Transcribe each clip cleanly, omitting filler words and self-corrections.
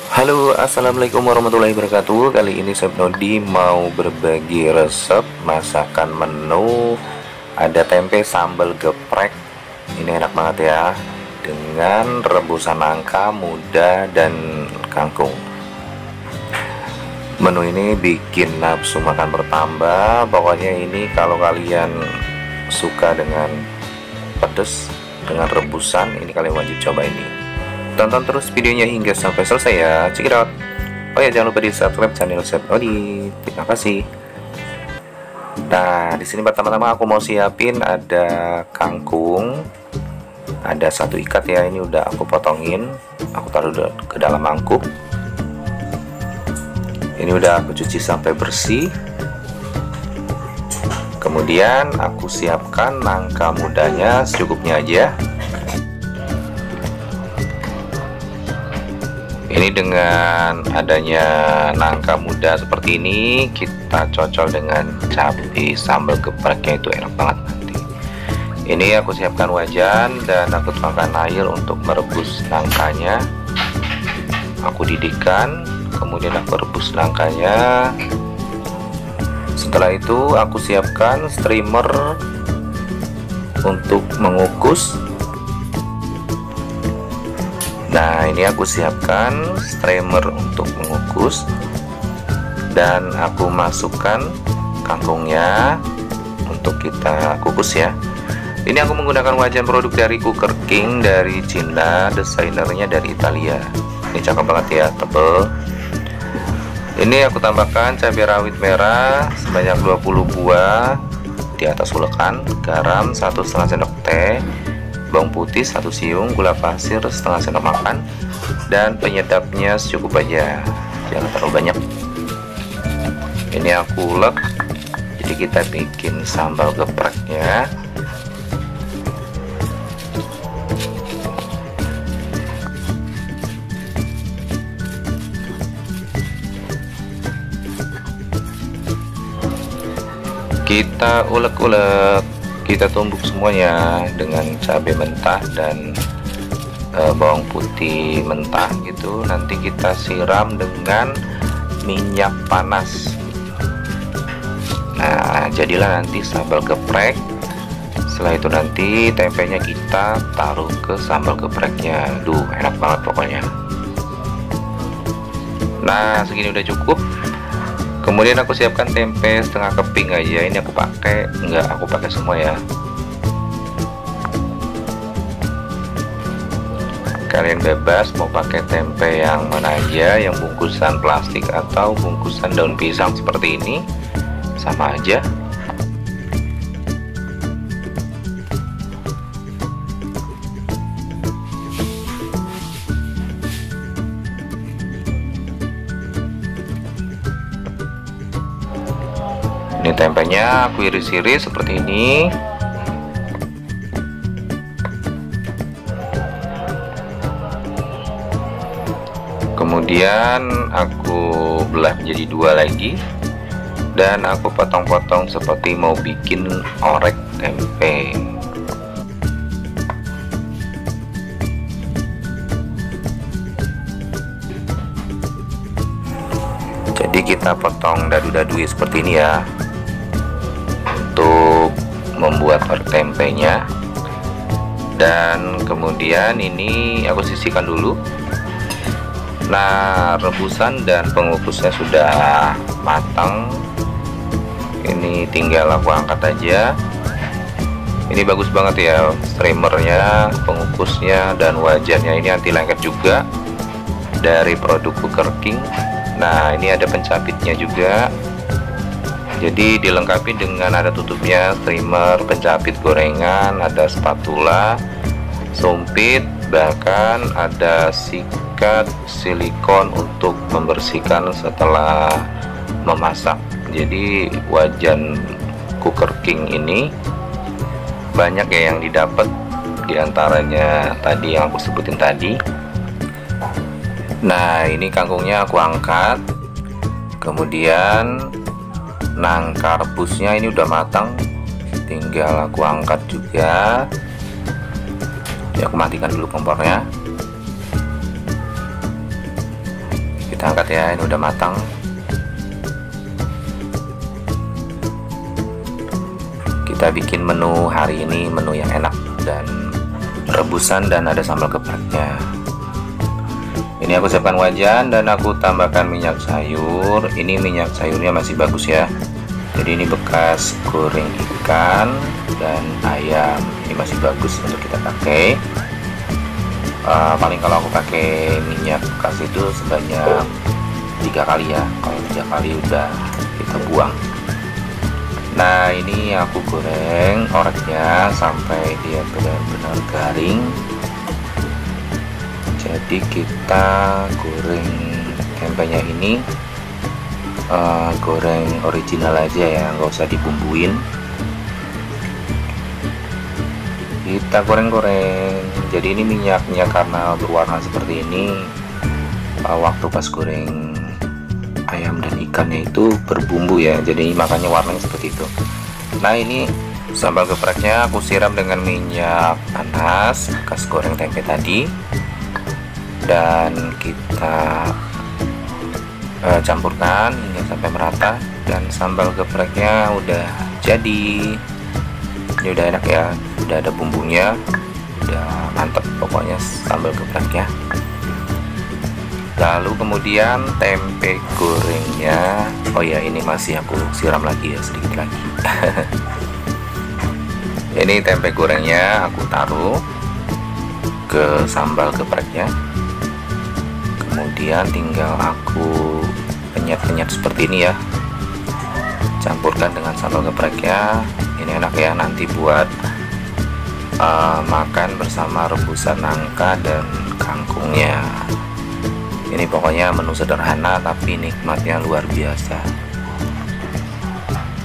Halo, assalamualaikum warahmatullahi wabarakatuh. Kali ini Chef Nodi mau berbagi resep masakan menu ada tempe sambal geprek. Ini enak banget ya, dengan rebusan nangka muda dan kangkung. Menu ini bikin nafsu makan bertambah. Pokoknya ini kalau kalian suka dengan pedas dengan rebusan, ini kalian wajib coba ini. Tonton terus videonya hingga sampai selesai ya. Check it out. Oh ya, jangan lupa di subscribe channel Chef Nodi. Terima kasih. Nah, di sini pertama-tama aku mau siapin ada kangkung, ada 1 ikat ya. Ini udah aku potongin, aku taruh ke dalam mangkuk. Ini udah aku cuci sampai bersih. Kemudian aku siapkan nangka mudanya secukupnya aja. Ini dengan adanya nangka muda seperti ini, kita cocol dengan cabai sambal gepreknya, itu enak banget nanti. Ini aku siapkan wajan dan aku tuangkan air untuk merebus nangkanya. Aku didihkan, kemudian aku rebus nangkanya. Setelah itu aku siapkan steamer untuk mengukus. Nah, ini aku siapkan steamer untuk mengukus dan aku masukkan kangkungnya untuk kita kukus ya. Ini aku menggunakan wajan produk dari Cooker King dari Cina, desainernya dari Italia. Ini cakep banget ya, tebel. Ini aku tambahkan cabai rawit merah sebanyak 20 buah di atas ulekan, garam 1,5 sendok teh, bawang putih 1 siung, gula pasir setengah sendok makan, dan penyedapnya secukup aja, jangan terlalu banyak. Ini aku ulek, jadi kita bikin sambal gepreknya. Kita ulek-ulek, kita tumbuk semuanya dengan cabai mentah dan bawang putih mentah gitu. Nanti kita siram dengan minyak panas. Nah, jadilah nanti sambal geprek. Setelah itu nanti tempenya kita taruh ke sambal gepreknya. Duh, enak banget pokoknya. Nah, segini udah cukup. Kemudian aku siapkan tempe setengah keping aja. Ini aku pakai, enggak aku pakai semua ya. Kalian bebas mau pakai tempe yang mana aja, yang bungkusan plastik atau bungkusan daun pisang seperti ini, sama aja. Ini tempenya aku iris-iris seperti ini. Kemudian aku belah menjadi 2 lagi dan aku potong-potong seperti mau bikin orek tempe. Jadi kita potong dadu-dadu seperti ini ya, untuk membuat orek tempenya. Dan kemudian ini aku sisihkan dulu. Nah, rebusan dan pengukusnya sudah matang. Ini tinggal aku angkat aja. Ini bagus banget ya, steamernya, pengukusnya, dan wajannya ini anti lengket juga dari produk Cooker King. Nah, ini ada pencapitnya juga, jadi dilengkapi dengan ada tutupnya, steamer, pencapit gorengan, ada spatula, sumpit, bahkan ada sikat silikon untuk membersihkan setelah memasak. Jadi wajan Cooker King ini banyak ya yang didapat, diantaranya tadi yang aku sebutin tadi. Nah, ini kangkungnya aku angkat, kemudian nangka rebusnya ini udah matang, tinggal aku angkat juga. Ya, aku matikan dulu kompornya. Kita angkat ya, ini udah matang. Kita bikin menu hari ini, menu yang enak dan rebusan dan ada sambal gepreknya. Ini aku siapkan wajan dan aku tambahkan minyak sayur. Ini minyak sayurnya masih bagus ya. Jadi ini bekas goreng ikan dan ayam. Ini masih bagus untuk kita pakai. Paling kalau aku pakai minyak bekas itu sebanyak 3 kali ya. Kalau 3 kali udah kita buang. Nah, ini aku goreng oreknya sampai dia benar-benar garing. Jadi kita goreng tempenya ini goreng original aja ya, nggak usah dibumbuin. Kita goreng-goreng. Jadi ini minyaknya karena berwarna seperti ini, waktu pas goreng ayam dan ikannya itu berbumbu ya, jadi makanya warnanya seperti itu. Nah, ini sambal gepreknya aku siram dengan minyak panas bekas goreng tempe tadi, dan kita campurkan hingga sampai merata, dan sambal gepreknya udah jadi. Ini udah enak ya, udah ada bumbunya, udah mantep pokoknya sambal gepreknya. Lalu kemudian tempe gorengnya, oh ya ini masih aku siram lagi ya, sedikit lagi. Ini tempe gorengnya aku taruh ke sambal gepreknya, kemudian tinggal aku penyet-penyet seperti ini ya, campurkan dengan sambal gepreknya. Ini enak ya nanti buat makan bersama rebusan nangka dan kangkungnya. Ini pokoknya menu sederhana tapi nikmatnya luar biasa.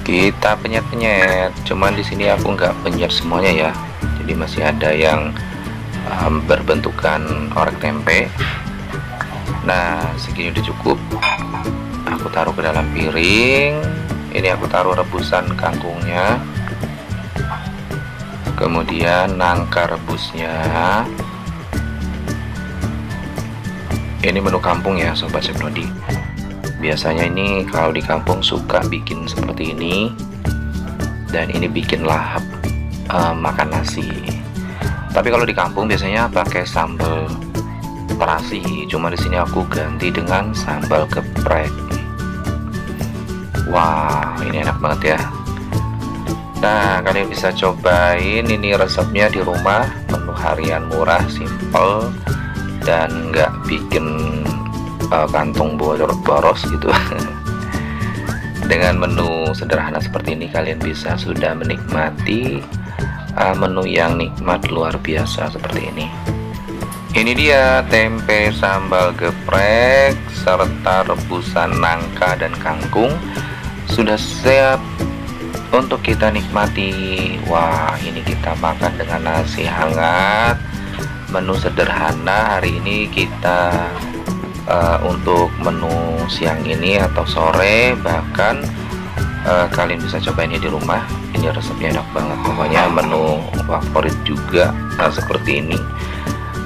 Kita penyet-penyet, cuman di sini aku nggak penyet semuanya ya, jadi masih ada yang berbentukan orek tempe. Nah, segini udah cukup. Aku taruh ke dalam piring. Ini aku taruh rebusan kangkungnya, kemudian nangka rebusnya. Ini menu kampung ya Sobat Chef Nodi. Biasanya ini kalau di kampung suka bikin seperti ini, dan ini bikin lahap makan nasi. Tapi kalau di kampung biasanya pakai sambal terasi, cuma di sini aku ganti dengan sambal geprek. Wah, ini enak banget ya. Nah, kalian bisa cobain ini resepnya di rumah, menu harian murah, simple, dan nggak bikin kantong boros gitu. Dengan menu sederhana seperti ini kalian bisa sudah menikmati menu yang nikmat luar biasa seperti ini. Ini dia tempe sambal geprek serta rebusan nangka dan kangkung sudah siap untuk kita nikmati. Wah, ini kita makan dengan nasi hangat. Menu sederhana hari ini kita untuk menu siang ini atau sore, bahkan kalian bisa cobainnya di rumah. Ini resepnya enak banget, pokoknya menu favorit juga seperti ini.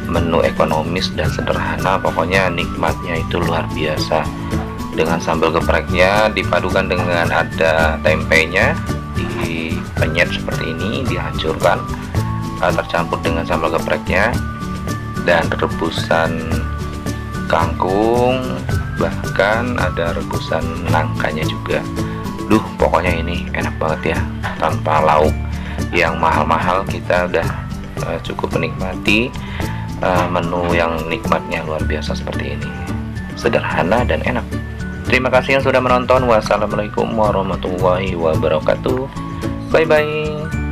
Menu ekonomis dan sederhana, pokoknya nikmatnya itu luar biasa. Dengan sambal gepreknya dipadukan dengan ada tempenya, dipenyet seperti ini, dihancurkan, tercampur dengan sambal gepreknya dan rebusan kangkung, bahkan ada rebusan nangkanya juga. Duh, pokoknya ini enak banget ya, tanpa lauk yang mahal-mahal kita udah cukup menikmati menu yang nikmatnya luar biasa seperti ini, sederhana dan enak. Terima kasih yang sudah menonton. Wassalamualaikum warahmatullahi wabarakatuh. Bye bye.